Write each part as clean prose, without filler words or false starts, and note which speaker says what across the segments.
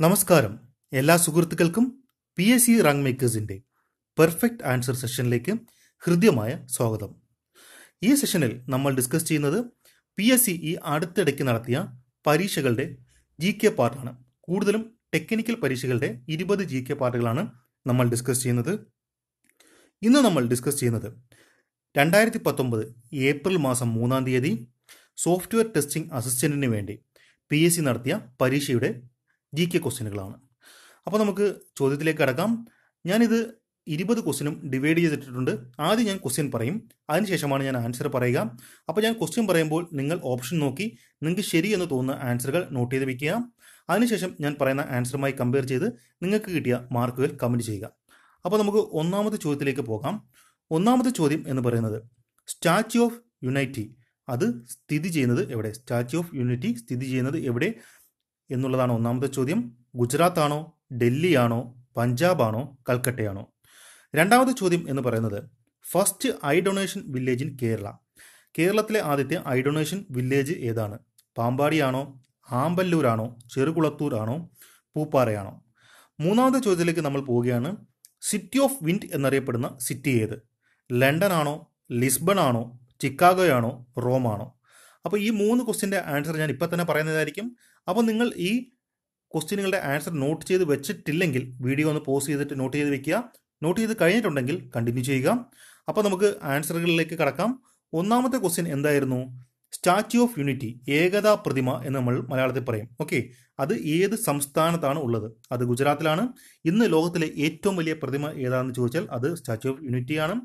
Speaker 1: നമസ്കാരം. എല്ലാ സുഹൃത്തുക്കൾക്കും പി എസ് സി റാങ്ക് മേക്കേഴ്സിൻ്റെ പെർഫെക്റ്റ് ആൻസർ സെഷനിലേക്ക് ഹൃദ്യമായ സ്വാഗതം. ഈ സെഷനിൽ നമ്മൾ ഡിസ്കസ് ചെയ്യുന്നത് പി എസ് സി ഈ അടുത്തിടയ്ക്ക് നടത്തിയ പരീക്ഷകളുടെ ജി കെ പാർട്ടാണ്. കൂടുതലും ടെക്നിക്കൽ പരീക്ഷകളുടെ 20 ജി കെ പാർട്ടുകളാണ് നമ്മൾ ഡിസ്കസ് ചെയ്യുന്നത്. ഇന്ന് നമ്മൾ ഡിസ്കസ് ചെയ്യുന്നത് 2019 ഏപ്രിൽ മാസം 3-ാം തീയതി സോഫ്റ്റ്വെയർ ടെസ്റ്റിംഗ് അസിസ്റ്റൻറ്റിന് വേണ്ടി പി എസ് സി നടത്തിയ പരീക്ഷയുടെ ജി കെ ക്വസ്റ്റ്യനുകളാണ്. അപ്പോൾ നമുക്ക് ചോദ്യത്തിലേക്ക് കടക്കാം. ഞാനിത് 20 ക്വസ്റ്റ്യനും ഡിവൈഡ് ചെയ്തിട്ടുണ്ട്. ആദ്യം ഞാൻ ക്വസ്റ്റ്യൻ പറയും, അതിനുശേഷമാണ് ഞാൻ ആൻസർ പറയുക. അപ്പോൾ ഞാൻ ക്വസ്റ്റ്യൻ പറയുമ്പോൾ നിങ്ങൾ ഓപ്ഷൻ നോക്കി നിങ്ങൾക്ക് ശരിയെന്ന് തോന്നുന്ന ആൻസറുകൾ നോട്ട് ചെയ്ത് വയ്ക്കുക. അതിനുശേഷം ഞാൻ പറയുന്ന ആൻസറുമായി കമ്പയർ ചെയ്ത് നിങ്ങൾക്ക് കിട്ടിയ മാർക്കുകൾ കമൻറ്റ് ചെയ്യുക. അപ്പോൾ നമുക്ക് ഒന്നാമത്തെ ചോദ്യത്തിലേക്ക് പോകാം. ഒന്നാമത്തെ ചോദ്യം എന്ന് പറയുന്നത് സ്റ്റാച്യു ഓഫ് യൂണിറ്റി അത് സ്ഥിതി ചെയ്യുന്നത് എവിടെ? സ്റ്റാച്യു ഓഫ് യൂണിറ്റി സ്ഥിതി ചെയ്യുന്നത് എവിടെ എന്നുള്ളതാണ് ഒന്നാമത്തെ ചോദ്യം. ഗുജറാത്താണോ, ഡൽഹിയാണോ, പഞ്ചാബാണോ, കൽക്കട്ടയാണോ? രണ്ടാമത്തെ ചോദ്യം എന്ന് പറയുന്നത് first I donation village in Kerala. കേരളത്തിലെ ആദ്യത്തെ ഐ ഡൊണേഷൻ വില്ലേജ് ഏതാണ്? പാമ്പാടിയാണോ, ആമ്പല്ലൂരാണോ, ചെറുകുളത്തൂരാണോ, പൂപ്പാറയാണോ? മൂന്നാമത്തെ ചോദ്യത്തിലേക്ക് നമ്മൾ പോവുകയാണ്. സിറ്റി ഓഫ് വിൻഡ് എന്നറിയപ്പെടുന്ന സിറ്റി ഏത്? ലണ്ടൻ ആണോ, ലിസ്ബൺ ആണോ, ചിക്കാഗോയാണോ, റോമാണോ? അപ്പോൾ ഈ 3 ക്വസ്റ്റ്യൻ്റെ ആൻസർ ഞാൻ ഇപ്പം തന്നെ പറയുന്നതായിരിക്കും. അപ്പോൾ നിങ്ങൾ ഈ ക്വസ്റ്റ്യനുകളുടെ ആൻസർ നോട്ട് ചെയ്ത് വെച്ചിട്ടില്ലെങ്കിൽ വീഡിയോ ഒന്ന് പോസ് ചെയ്തിട്ട് നോട്ട് ചെയ്ത് വെക്കുക. നോട്ട് ചെയ്ത് കഴിഞ്ഞിട്ടുണ്ടെങ്കിൽ കണ്ടിന്യൂ ചെയ്യുക. അപ്പോൾ നമുക്ക് ആൻസറുകളിലേക്ക് കടക്കാം. ഒന്നാമത്തെ ക്വസ്റ്റ്യൻ എന്തായിരുന്നു? സ്റ്റാച്യു ഓഫ് യൂണിറ്റി, ഏകതാ പ്രതിമ എന്ന് നമ്മൾ മലയാളത്തിൽ പറയും. ഓക്കെ, അത് ഏത് സംസ്ഥാനത്താണ് ഉള്ളത്? അത് ഗുജറാത്തിലാണ്. ഇന്ന് ലോകത്തിലെ ഏറ്റവും വലിയ പ്രതിമ ഏതാണെന്ന് ചോദിച്ചാൽ അത് സ്റ്റാച്യു ഓഫ് യൂണിറ്റിയാണ്.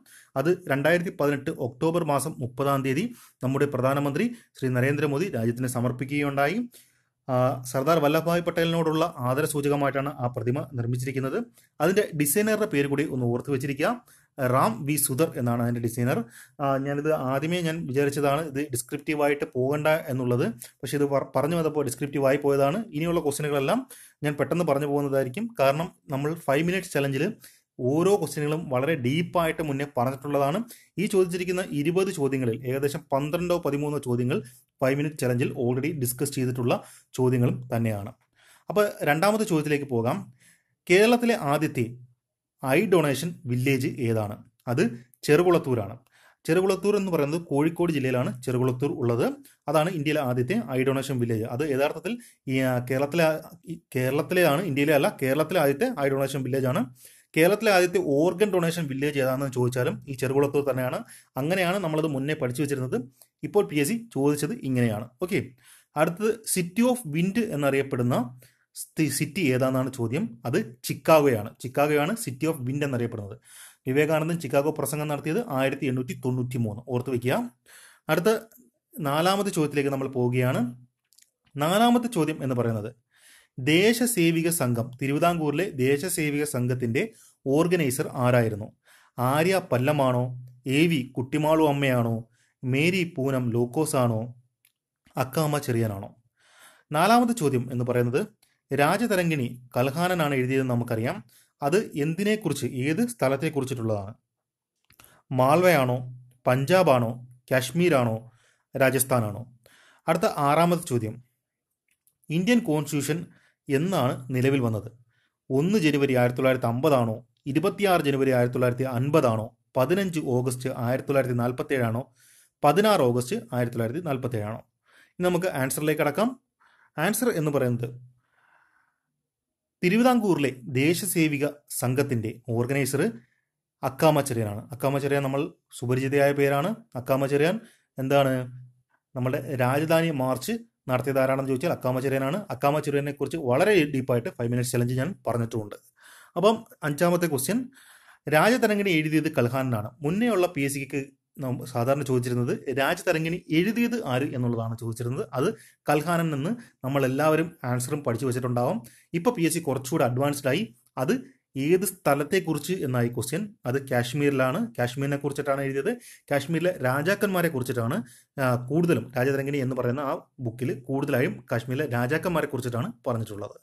Speaker 1: അത് 2018 ഒക്ടോബർ മാസം 30-ാം തീയതി നമ്മുടെ പ്രധാനമന്ത്രി ശ്രീ നരേന്ദ്രമോദി രാജ്യത്തിന് സമർപ്പിക്കുകയുണ്ടായി. സർദാർ വല്ലഭായ് പട്ടേലിനോടുള്ള ആദരസൂചകമായിട്ടാണ് ആ പ്രതിമ നിർമ്മിച്ചിരിക്കുന്നത്. അതിൻ്റെ ഡിസൈനറുടെ പേര് കൂടി ഒന്ന് ഓർത്ത് വെച്ചിരിക്കുക. റാം വി സുധർ എന്നാണ് അതിൻ്റെ ഡിസൈനർ. ഞാനിത് ആദ്യമേ ഞാൻ വിചാരിച്ചതാണ് ഇത് ഡിസ്ക്രിപ്റ്റീവായിട്ട് പോകണ്ട എന്നുള്ളത്. പക്ഷേ ഇത് പറഞ്ഞു വന്നപ്പോൾ ഡിസ്ക്രിപ്റ്റീവായി പോയതാണ്. ഇനിയുള്ള ക്വസ്റ്റ്യനുകളെല്ലാം ഞാൻ പെട്ടെന്ന് പറഞ്ഞു പോകുന്നതായിരിക്കും. കാരണം നമ്മൾ 5 മിനിറ്റ്സ് ചലഞ്ചിൽ ഓരോ ക്വസ്റ്റ്യനുകളും വളരെ ഡീപ്പായിട്ട് മുന്നേ പറഞ്ഞിട്ടുള്ളതാണ്. ഈ ചോദിച്ചിരിക്കുന്ന 20 ചോദ്യങ്ങളിൽ ഏകദേശം 12-13 ചോദ്യങ്ങൾ 5 മിനിറ്റ് ചലഞ്ചിൽ ഓൾറെഡി ഡിസ്കസ് ചെയ്തിട്ടുള്ള ചോദ്യങ്ങളും തന്നെയാണ്. അപ്പോൾ രണ്ടാമത്തെ ചോദ്യത്തിലേക്ക് പോകാം. കേരളത്തിലെ ആദ്യത്തെ ഐ ഡൊണേഷൻ വില്ലേജ് ഏതാണ്? അത് ചെറുകുളത്തൂരാണ്. ചെറുകുളത്തൂർ എന്ന് പറയുന്നത് കോഴിക്കോട് ജില്ലയിലാണ് ചെറുകുളത്തൂർ ഉള്ളത്. അതാണ് ഇന്ത്യയിലെ ആദ്യത്തെ ഐ ഡൊണേഷൻ വില്ലേജ്. അത് യഥാർത്ഥത്തിൽ കേരളത്തിലെയാണ്, ഇന്ത്യയിലെ അല്ല. കേരളത്തിലെ ആദ്യത്തെ ഐ ഡൊണേഷൻ വില്ലേജ് ആണ്. കേരളത്തിലെ ആദ്യത്തെ ഓർഗൻ ഡൊണേഷൻ വില്ലേജ് ഏതാണെന്ന് ചോദിച്ചാലും ഈ ചെറുകുളത്തൂർ തന്നെയാണ്. അങ്ങനെയാണ് നമ്മളത് മുന്നേ പഠിച്ചു വെച്ചിരുന്നത്. ഇപ്പോൾ പി എസ് സി ചോദിച്ചത് ഇങ്ങനെയാണ്. ഓക്കെ, അടുത്തത് സിറ്റി ഓഫ് വിൻഡ് എന്നറിയപ്പെടുന്ന സിറ്റി ഏതാണെന്നാണ് ചോദ്യം. അത് ചിക്കാഗോയാണ്. ചിക്കാഗോയാണ് സിറ്റി ഓഫ് വിൻഡ് എന്നറിയപ്പെടുന്നത്. വിവേകാനന്ദൻ ചിക്കാഗോ പ്രസംഗം നടത്തിയത് 1893. ഓർത്ത് വയ്ക്കുക. അടുത്ത നാലാമത്തെ ചോദ്യത്തിലേക്ക് നമ്മൾ പോവുകയാണ്. നാലാമത്തെ ചോദ്യം എന്ന് പറയുന്നത് ദേശസേവിക സംഘം, തിരുവിതാംകൂറിലെ ദേശസേവിക സംഘത്തിൻ്റെ ഓർഗനൈസർ ആരായിരുന്നു? ആര്യ പല്ലമാണോ, എ വി കുട്ടിമാളു അമ്മയാണോ, മേരി പൂനം ലോക്കോസ് ആണോ, അക്കാമ ചെറിയാനാണോ? നാലാമത്തെ ചോദ്യം എന്ന് പറയുന്നത് രാജതരംഗിണി കൽഹാനനാണ് എഴുതിയതെന്ന് നമുക്കറിയാം. അത് എന്തിനെക്കുറിച്ച്, ഏത് സ്ഥലത്തെക്കുറിച്ചിട്ടുള്ളതാണ്? മാൾവയാണോ, പഞ്ചാബാണോ, കാശ്മീരാണോ, രാജസ്ഥാനാണോ? അടുത്ത ആറാമത്തെ ചോദ്യം, ഇന്ത്യൻ കോൺസ്റ്റിറ്റ്യൂഷൻ എന്നാണ് നിലവിൽ വന്നത്? 1 ജനുവരി 1950 ആണോ, 26 ജനുവരി 1950 ആണോ, 15 ഓഗസ്റ്റ് 1947 ആണോ, 16 ഓഗസ്റ്റ് 1947 ആണോ? ഇനി നമുക്ക് ആൻസറിലേക്ക് കടക്കാം. ആൻസർ എന്ന് പറയുന്നത് തിരുവിതാംകൂറിലെ ദേശസേവിക സംഘത്തിൻ്റെ ഓർഗനൈസർ അക്കാമ ചെറിയാനാണ്. അക്കാമ ചെറിയാൻ നമ്മൾ സുപരിചിതയായ പേരാണ്. അക്കാമ ചെറിയാൻ എന്താണ്, നമ്മുടെ രാജധാനി മാർച്ച് നടത്തിയത് ആരാണെന്ന് ചോദിച്ചാൽ അക്കാമ ചെറിയാനാണ്. അക്കാമ ചെറിയാനെ കുറിച്ച് വളരെ ഡീപ്പായിട്ട് 5 മിനിറ്റ്സ് ചലഞ്ച് ഞാൻ പറഞ്ഞിട്ടുമുണ്ട്. അപ്പം അഞ്ചാമത്തെ ക്വസ്റ്റ്യൻ, രാജതരംഗിണി എഴുതിയത് കൽഹാനനാണ്. മുന്നേ ഉള്ള പി എസ് സിക്ക് സാധാരണ ചോദിച്ചിരുന്നത് രാജതരംഗിണി എഴുതിയത് ആര് എന്നുള്ളതാണ് ചോദിച്ചിരുന്നത്. അത് കൽഹാനൻ എന്ന് നമ്മളെല്ലാവരും ആൻസറും പഠിച്ചു വെച്ചിട്ടുണ്ടാവും. ഇപ്പോൾ പി എസ് സി കുറച്ചുകൂടെ അഡ്വാൻസ്ഡ് ആയി. അത് ഏത് സ്ഥലത്തെക്കുറിച്ച് എന്നായി ക്വസ്റ്റ്യൻ. അത് കാശ്മീരിലാണ്. കാശ്മീരിനെ കുറിച്ചിട്ടാണ് എഴുതിയത്. കാശ്മീരിലെ രാജാക്കന്മാരെ കുറിച്ചിട്ടാണ് കൂടുതലും. രാജതരംഗിണി എന്ന് പറയുന്ന ആ ബുക്കിൽ കൂടുതലായും കാശ്മീരിലെ രാജാക്കന്മാരെ കുറിച്ചിട്ടാണ് പറഞ്ഞിട്ടുള്ളത്.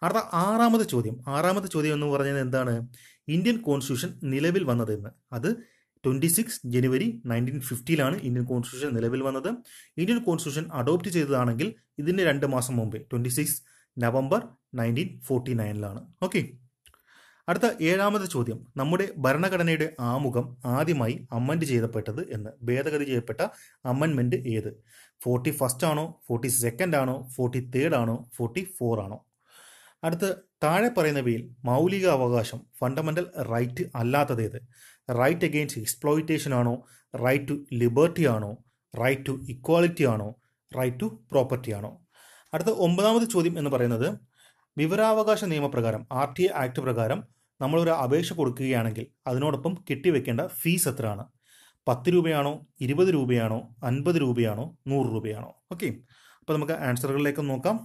Speaker 1: അടുത്ത ആറാമത്തെ ചോദ്യം എന്ന് പറഞ്ഞത് എന്താണ്? ഇന്ത്യൻ കോൺസ്റ്റിറ്റ്യൂഷൻ നിലവിൽ വന്നതെന്ന്. അത് 26 ജനുവരി 1950 ഇന്ത്യൻ കോൺസ്റ്റിറ്റ്യൂഷൻ നിലവിൽ വന്നത്. ഇന്ത്യൻ കോൺസ്റ്റിറ്റ്യൂഷൻ അഡോപ്റ്റ് ചെയ്തതാണെങ്കിൽ ഇതിന് 2 മാസം മുമ്പേ 26 നവംബർ 1949 ഓക്കെ. അടുത്ത 7ാമത്തെ ചോദ്യം, നമ്മുടെ ഭരണഘടനയുടെ ആമുഖം ആദ്യമായി അമെൻഡ് ചെയ്യപ്പെട്ടത് എന്ന്, ഭേദഗതി ചെയ്യപ്പെട്ട അമെൻമെന്റ് ഏത്? 41st ആണോ, 42nd ആണോ, 43rd ആണോ, 44 ആണോ? അടുത്ത് താഴെ പറയുന്നവയിൽ മൗലിക അവകാശം ഫണ്ടമെന്റൽ റൈറ്റ് അല്ലാത്തത് ഏത്? റൈറ്റ് അഗെയിൻസ്റ്റ് എക്സ്പ്ലോയിറ്റേഷൻ ആണോ, റൈറ്റ് ടു ലിബർട്ടി ആണോ, റൈറ്റ് ടു ഇക്വാളിറ്റി ആണോ, റൈറ്റ് ടു പ്രോപ്പർട്ടി ആണോ? അടുത്ത 9ാമത് ചോദ്യം എന്ന് പറയുന്നത്, വിവരാവകാശ നിയമപ്രകാരം RTA ആക്ട് പ്രകാരം നമ്മളൊരു അപേക്ഷ കൊടുക്കുകയാണെങ്കിൽ അതിനോടൊപ്പം കെട്ടിവെക്കേണ്ട ഫീസ് എത്രയാണ്? 10 രൂപയാണോ, 20 രൂപയാണോ, 50 രൂപയാണോ, 100 രൂപയാണോ? ഓക്കെ. അപ്പോൾ നമുക്ക് ആൻസറുകളിലേക്ക് നോക്കാം.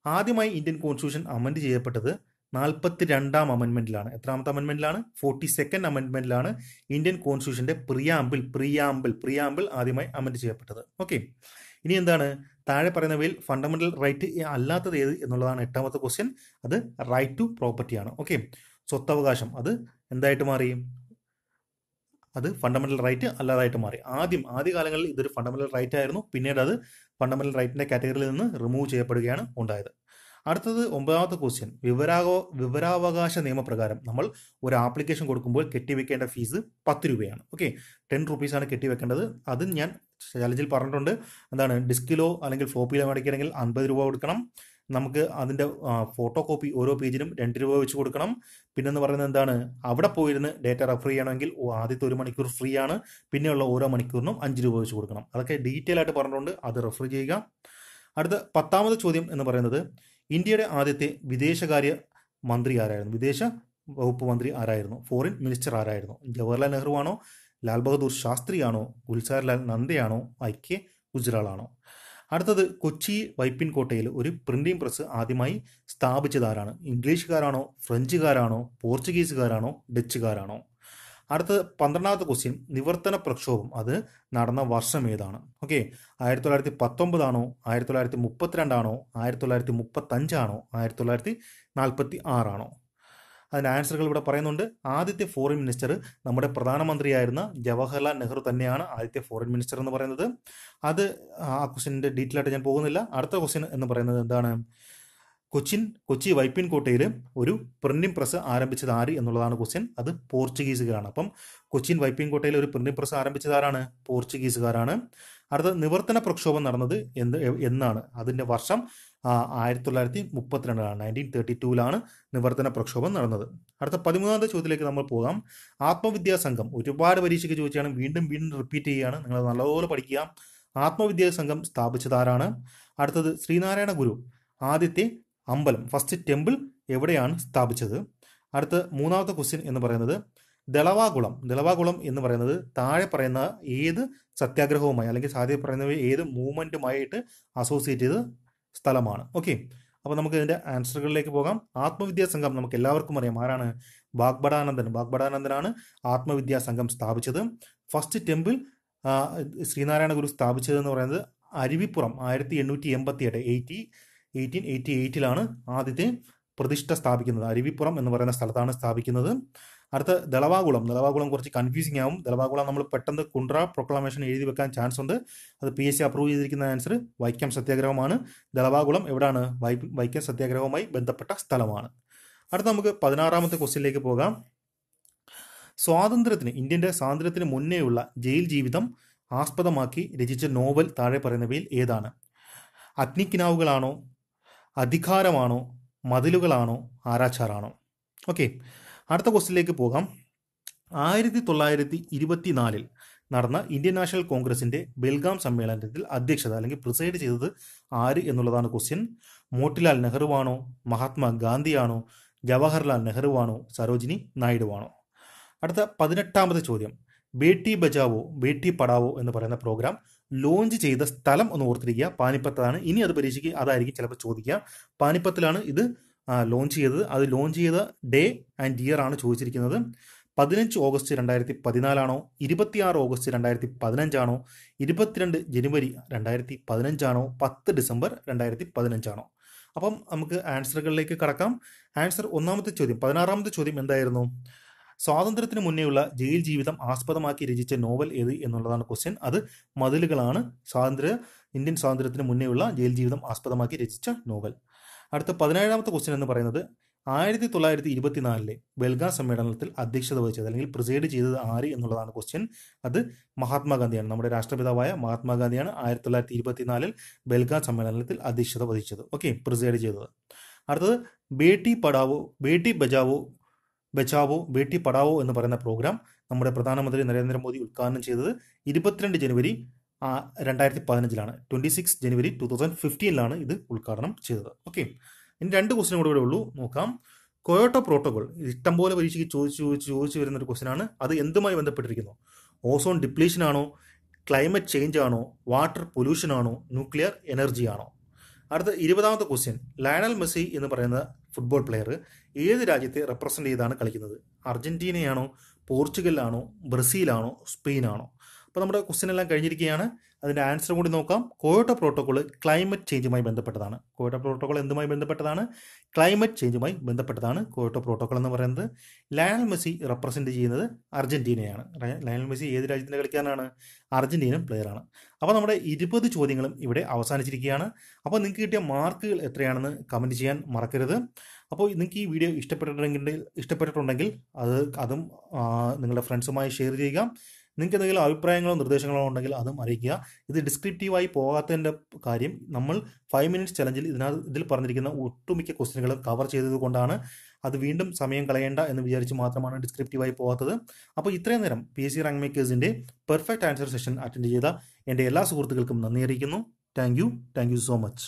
Speaker 1: ആദ്യമായി ഇന്ത്യൻ കോൺസ്റ്റിറ്റ്യൂഷൻ അമെൻഡ് ചെയ്യപ്പെട്ടത് 42ാം അമെൻമെന്റിലാണ്. എത്രാമത്തെ അമെൻമെന്റിലാണ്? 42nd അമെൻമെന്റിലാണ് ഇന്ത്യൻ കോൺസ്റ്റിറ്റ്യൂഷന്റെ പ്രിയാമ്പിൾ ആദ്യമായി അമെൻഡ് ചെയ്യപ്പെട്ടത്. ഓക്കെ. ഇനി എന്താണ് താഴെ പറയുന്നവയിൽ ഫണ്ടമെന്റൽ റൈറ്റ് അല്ലാത്തത് ഏത് എന്നുള്ളതാണ് 8ാമത്തെ ക്വസ്റ്റ്യൻ. അത് റൈറ്റ് ടു പ്രോപ്പർട്ടി ആണ്. ഓക്കെ. സ്വത്തവകാശം അത് എന്തായിട്ട് മാറി? അത് ഫണ്ടമെന്റൽ റൈറ്റ് അല്ലാതായിട്ട് മാറി. ആദ്യ കാലങ്ങളിൽ ഇതൊരു ഫണ്ടമെന്റൽ റൈറ്റ് ആയിരുന്നു. പിന്നീട് അത് ഫണ്ടമെന്റൽ റൈറ്റിന്റെ കാറ്റഗറിയിൽ നിന്ന് റിമൂവ് ചെയ്യപ്പെടുകയാണ് ഉണ്ടായത്. അടുത്തത് 9ാമത്തെ ക്വസ്റ്റ്യൻ, വിവരാവകാശ നിയമപ്രകാരം നമ്മൾ ഒരു ആപ്ലിക്കേഷൻ കൊടുക്കുമ്പോൾ കെട്ടിവെക്കേണ്ട ഫീസ് 10 രൂപയാണ്. ഓക്കെ. 10 റുപ്പീസാണ് കെട്ടിവെക്കേണ്ടത്. അത് ഞാൻ ചാലഞ്ചിൽ പറഞ്ഞിട്ടുണ്ട്. എന്താണ്, ഡിസ്കിലോ അല്ലെങ്കിൽ ഫ്ലോപ്പിലോ മേടിക്കണമെങ്കിൽ 50 രൂപ കൊടുക്കണം. നമുക്ക് അതിൻ്റെ ഫോട്ടോ കോപ്പി ഓരോ പേജിനും 2 രൂപ വെച്ച് കൊടുക്കണം. പിന്നെന്ന് പറയുന്നത് എന്താണ്, അവിടെ പോയിരുന്ന് ഡേറ്റ റെഫർ ചെയ്യണമെങ്കിൽ ആദ്യത്തെ 1 മണിക്കൂർ ഫ്രീ ആണ്. പിന്നെയുള്ള ഓരോ മണിക്കൂറിനും 5 രൂപ വെച്ച് കൊടുക്കണം. അതൊക്കെ ഡീറ്റെയിൽ ആയിട്ട് പറഞ്ഞിട്ടുണ്ട്, അത് റെഫർ ചെയ്യുക. അടുത്ത 10ാമത് ചോദ്യം എന്ന് പറയുന്നത്, ഇന്ത്യയുടെ ആദ്യത്തെ വിദേശകാര്യ മന്ത്രി ആരായിരുന്നു? വിദേശ വകുപ്പ് മന്ത്രി ആരായിരുന്നു? ഫോറിൻ മിനിസ്റ്റർ ആരായിരുന്നു? ജവഹർലാൽ നെഹ്റു ആണോ, ലാൽ ബഹദൂർ ശാസ്ത്രി ആണോ, ഗുൽസാർലാൽ നന്ദയാണോ, IK ഗുജ്റാൾ ആണോ? അടുത്തത്, കൊച്ചി വൈപ്പിൻ കോട്ടയിൽ ഒരു പ്രിന്റിംഗ് പ്രസ് ആദ്യമായി സ്ഥാപിച്ചതാരാണ്? ഇംഗ്ലീഷുകാരാണോ, ഫ്രഞ്ചുകാരാണോ, പോർച്ചുഗീസുകാരാണോ, ഡച്ചുകാരാണോ? അടുത്തത് 12ാമത്തെ ക്വസ്റ്റ്യൻ, നിവർത്തന പ്രക്ഷോഭം അത് നടന്ന വർഷം ഏതാണ്? ഓക്കെ. 1919 ആണോ, 1932 ആണോ, 1935 ആണോ, 1946 ആണോ? അതിൻ്റെ ആൻസറുകൾ ഇവിടെ പറയുന്നുണ്ട്. ആദ്യത്തെ ഫോറിൻ മിനിസ്റ്റർ നമ്മുടെ പ്രധാനമന്ത്രിയായിരുന്ന ജവഹർലാൽ നെഹ്റു തന്നെയാണ് ആദ്യത്തെ ഫോറിൻ മിനിസ്റ്റർ എന്ന് പറയുന്നത്. അത് ആ ക്വസ്റ്റ്യൻ്റെ ഡീറ്റെയിൽ ആയിട്ട് ഞാൻ പോകുന്നില്ല. അടുത്ത ക്വസ്റ്റ്യൻ എന്ന് പറയുന്നത് എന്താണ്, കൊച്ചി വൈപ്പിൻ കോട്ടയിൽ ഒരു പ്രിന്റിംഗ് പ്രസ് ആരംഭിച്ചത് ആര് എന്നുള്ളതാണ് ക്വസ്റ്റ്യൻ. അത് പോർച്ചുഗീസുകാരാണ്. അപ്പം കൊച്ചിൻ വൈപ്പിൻ കോട്ടയിൽ ഒരു പ്രിന്റിംഗ് പ്രസ് ആരംഭിച്ചത് ആരാണ്? പോർച്ചുഗീസുകാരാണ്. അടുത്ത, നിവർത്തന പ്രക്ഷോഭം നടന്നത് എന്നാണ്? അതിൻ്റെ വർഷം 1932 1932 നിവർത്തന പ്രക്ഷോഭം നടന്നത്. അടുത്ത 13ാമത്തെ ചോദ്യത്തിലേക്ക് നമ്മൾ പോകാം. ആത്മവിദ്യാ സംഘം ഒരുപാട് പരീക്ഷയ്ക്ക് ചോദിച്ചാണ്, വീണ്ടും റിപ്പീറ്റ് ചെയ്യുകയാണ്, നിങ്ങൾ നല്ലപോലെ പഠിക്കുക. ആത്മവിദ്യാ സംഘം സ്ഥാപിച്ചത് ആരാണ്? അടുത്തത്, ശ്രീനാരായണ ഗുരു ആദ്യത്തെ അമ്പലം, ഫസ്റ്റ് ടെമ്പിൾ എവിടെയാണ് സ്ഥാപിച്ചത്? അടുത്ത 3ാമത്തെ ക്വസ്റ്റ്യൻ എന്ന് പറയുന്നത്, ദളവാകുളം എന്ന് പറയുന്നത് താഴെ പറയുന്ന ഏത് സത്യാഗ്രഹവുമായി അല്ലെങ്കിൽ സാധ്യത പറയുന്ന ഏത് മൂവ്മെന്റുമായിട്ട് അസോസിയേറ്റ് ചെയ്ത സ്ഥലമാണ്? ഓക്കെ. അപ്പോൾ നമുക്ക് ഇതിന്റെ ആൻസറുകളിലേക്ക് പോകാം. ആത്മവിദ്യാ സംഘം നമുക്ക് എല്ലാവർക്കും അറിയാം, ആരാണ്? വാഗ്ബടാനന്ദനാണ് ആത്മവിദ്യാ സംഘം സ്ഥാപിച്ചത്. ഫസ്റ്റ് ടെമ്പിൾ ശ്രീനാരായണ ഗുരു സ്ഥാപിച്ചതെന്ന് പറയുന്നത് അരുവിപ്പുറം 1888 1888 ആദ്യത്തെ പ്രതിഷ്ഠ സ്ഥാപിക്കുന്നത്. അരുവിപ്പുറം എന്ന് പറയുന്ന സ്ഥലത്താണ് സ്ഥാപിക്കുന്നത്. അടുത്ത, ദളവാകുളം കുറച്ച് കൺഫ്യൂസിംഗ് ആവും. ദളവാകുളം നമ്മൾ പെട്ടെന്ന് കുണ്ട്ര പ്രൊക്ലമേഷൻ എഴുതി വെക്കാൻ ചാൻസ് ഉണ്ട്. അത് PSC അപ്രൂവ് ചെയ്തിരിക്കുന്ന ആൻസർ വൈക്കം സത്യാഗ്രഹമാണ്. ദളവാകുളം എവിടാണ്? വൈക്കം സത്യാഗ്രഹവുമായി ബന്ധപ്പെട്ട സ്ഥലമാണ്. അടുത്ത നമുക്ക് 16ാമത്തെ ക്വസ്റ്റ്യനിലേക്ക് പോകാം. ഇന്ത്യൻ്റെ സ്വാതന്ത്ര്യത്തിന് മുന്നേയുള്ള ജയിൽ ജീവിതം ആസ്പദമാക്കി രചിച്ച നോവൽ താഴെ പറയുന്നവയിൽ ഏതാണ്? അഗ്നിക്കിനാവുകളാണോ, അധികാരമാണോ, മതിലുകളാണോ, ആരാച്ചാറാണോ? ഓക്കെ. അടുത്ത ക്വസ്റ്റ്യനിലേക്ക് പോകാം. 1924 നടന്ന ഇന്ത്യൻ നാഷണൽ കോൺഗ്രസിന്റെ ബെൽഗാം സമ്മേളനത്തിൽ അധ്യക്ഷത അല്ലെങ്കിൽ പ്രിസൈഡ് ചെയ്തത് ആര് എന്നുള്ളതാണ് ക്വസ്റ്റ്യൻ. മോട്ടിലാൽ നെഹ്റുവാണോ, മഹാത്മാഗാന്ധിയാണോ, ജവഹർലാൽ നെഹ്റുവാണോ, സരോജിനി നായിഡുവാണോ? അടുത്ത 18ാമത്തെ ചോദ്യം, ബേട്ടി ബച്ചാവോ ബേട്ടി പഠാവോ എന്ന് പറയുന്ന പ്രോഗ്രാം ലോഞ്ച് ചെയ്ത സ്ഥലം ഒന്ന് ഓർത്തിരിക്കുക. പാനിപ്പത്താണ്. ഇനി അത് പരീക്ഷയ്ക്ക് അതായിരിക്കും ചിലപ്പോൾ ചോദിക്കുക. പാനിപ്പത്തിലാണ് ഇത് ലോഞ്ച് ചെയ്തത്. അത് ലോഞ്ച് ചെയ്ത ഡേ ആൻഡ് ഇയർ ആണ് ചോദിച്ചിരിക്കുന്നത്. 15 ഓഗസ്റ്റ് 2014 ആണോ, 26 ഓഗസ്റ്റ് 2015 ആണോ, 22 ജനുവരി 2015 ആണോ, 10 ഡിസംബർ 2015 ആണോ? അപ്പം നമുക്ക് ആൻസറുകളിലേക്ക് കടക്കാം. ആൻസർ 1ാമത്തെ ചോദ്യം, 16ാമത്തെ ചോദ്യം എന്തായിരുന്നു? സ്വാതന്ത്ര്യത്തിന് മുന്നേയുള്ള ജയിൽ ജീവിതം ആസ്പദമാക്കി രചിച്ച നോവൽ ഏത് എന്നുള്ളതാണ് ക്വസ്റ്റ്യൻ. അത് മതിലുകളാണ് ഇന്ത്യൻ സ്വാതന്ത്ര്യത്തിന് മുന്നേയുള്ള ജയിൽ ജീവിതം ആസ്പദമാക്കി രചിച്ച നോവൽ. അടുത്ത 17ാമത്തെ ക്വസ്റ്റ്യൻ എന്ന് പറയുന്നത് 1924 ബെൽഗാം സമ്മേളനത്തിൽ അധ്യക്ഷത വഹിച്ചത് അല്ലെങ്കിൽ പ്രിസൈഡ് ചെയ്തത് ആര് എന്നുള്ളതാണ് ക്വസ്റ്റ്യൻ. അത് മഹാത്മാഗാന്ധിയാണ്. നമ്മുടെ രാഷ്ട്രപിതാവായ മഹാത്മാഗാന്ധിയാണ് 1924 ബെൽഗാം സമ്മേളനത്തിൽ അധ്യക്ഷത വഹിച്ചത്. ഓക്കെ, പ്രിസൈഡ് ചെയ്തത്. അടുത്തത് ബേട്ടി ബച്ചാവോ ബേട്ടി പഠാവോ എന്ന് പറയുന്ന പ്രോഗ്രാം നമ്മുടെ പ്രധാനമന്ത്രി നരേന്ദ്രമോദി ഉദ്ഘാടനം ചെയ്തത് 22 ജനുവരി 2015 26 ജനുവരി 2015 ഇത് ഉദ്ഘാടനം ചെയ്തത്. ഓക്കെ, ഇനി 2 ക്വസ്റ്റ്യൻ കൂടെ ഇവിടെ ഉള്ളൂ, നോക്കാം. കൊയോട്ടോ പ്രോട്ടോകോൾ ഇഷ്ടംപോലെ പരീക്ഷയ്ക്ക് ചോദിച്ചു വരുന്ന ഒരു ക്വസ്റ്റ്യൻ ആണ്. അത് എന്തുമായി ബന്ധപ്പെട്ടിരിക്കുന്നു? ഓസോൺ ഡിപ്ലീഷൻ ആണോ, ക്ലൈമറ്റ് ചേഞ്ച് ആണോ, വാട്ടർ പൊല്യൂഷൻ ആണോ, ന്യൂക്ലിയർ എനർജി ആണോ? അടുത്ത 20ാമത്തെ ക്വസ്റ്റ്യൻ, ലയണൽ മെസ്സി എന്ന് പറയുന്ന ഫുട്ബോൾ പ്ലെയർ ഏത് രാജ്യത്തെ റെപ്രസെൻ്റ് ചെയ്താണ് കളിക്കുന്നത്? അർജന്റീനയാണോ, പോർച്ചുഗലാണോ, ബ്രസീലാണോ, സ്പെയിനാണോ? അപ്പോൾ നമ്മുടെ ക്വസ്റ്റ്യൻ എല്ലാം കഴിഞ്ഞിരിക്കുകയാണ്. അതിൻ്റെ ആൻസർ കൂടി നോക്കാം. കൊയോട്ടോ പ്രോട്ടോകോൾ ക്ലൈമറ്റ് ചേഞ്ചുമായി ബന്ധപ്പെട്ടതാണ്. കൊയോട്ടോ പ്രോട്ടോകോൾ എന്തുമായി ബന്ധപ്പെട്ടതാണ്? ക്ലൈമറ്റ് ചേഞ്ചുമായി ബന്ധപ്പെട്ടതാണ് കൊയോട്ടോ പ്രോട്ടോകോൾ എന്ന് പറയുന്നത്. ലയണൽ മെസ്സി റെപ്രസെൻറ്റ് ചെയ്യുന്നത് അർജന്റീനയാണ്. ലയണൽ മെസ്സി ഏത് രാജ്യത്തിൻ്റെ കളിക്കാരനാണ്? അർജന്റീനൻ പ്ലെയറാണ്. അപ്പോൾ നമ്മുടെ 20 ചോദ്യങ്ങളും ഇവിടെ അവസാനിച്ചിരിക്കുകയാണ്. അപ്പോൾ നിങ്ങൾക്ക് കിട്ടിയ മാർക്കുകൾ എത്രയാണെന്ന് കമൻറ്റ് ചെയ്യാൻ മറക്കരുത്. അപ്പോൾ നിങ്ങൾക്ക് ഈ വീഡിയോ ഇഷ്ടപ്പെട്ടിട്ടുണ്ടെങ്കിൽ അതും നിങ്ങളുടെ ഫ്രണ്ട്സുമായി ഷെയർ ചെയ്യുക. നിങ്ങൾക്ക് എന്തെങ്കിലും അഭിപ്രായങ്ങളോ നിർദ്ദേശങ്ങളോ ഉണ്ടെങ്കിൽ അതും അറിയിക്കുക. ഇത് ഡിസ്ക്രിപ്റ്റീവായി പോകാത്തതിൻ്റെ കാര്യം, നമ്മൾ 5 മിനിറ്റ്സ് ചലഞ്ചിൽ ഇതിൽ പറഞ്ഞിരിക്കുന്ന ഒട്ടുമിക്ക ക്വസ്റ്റ്യനുകൾ കവർ ചെയ്തത് കൊണ്ടാണ്. അത് വീണ്ടും സമയം കളയേണ്ട എന്ന് വിചാരിച്ച് മാത്രമാണ് ഡിസ്ക്രിപ്റ്റീവായി പോകാത്തത്. അപ്പോൾ ഇത്രയും നേരം PSC റാങ്ക് മേക്കേഴ്സിൻ്റെ പെർഫെക്റ്റ് ആൻസർ സെഷൻ അറ്റൻഡ് ചെയ്ത എൻ്റെ എല്ലാ സുഹൃത്തുക്കൾക്കും നന്ദി അറിയിക്കുന്നു. Thank you so much.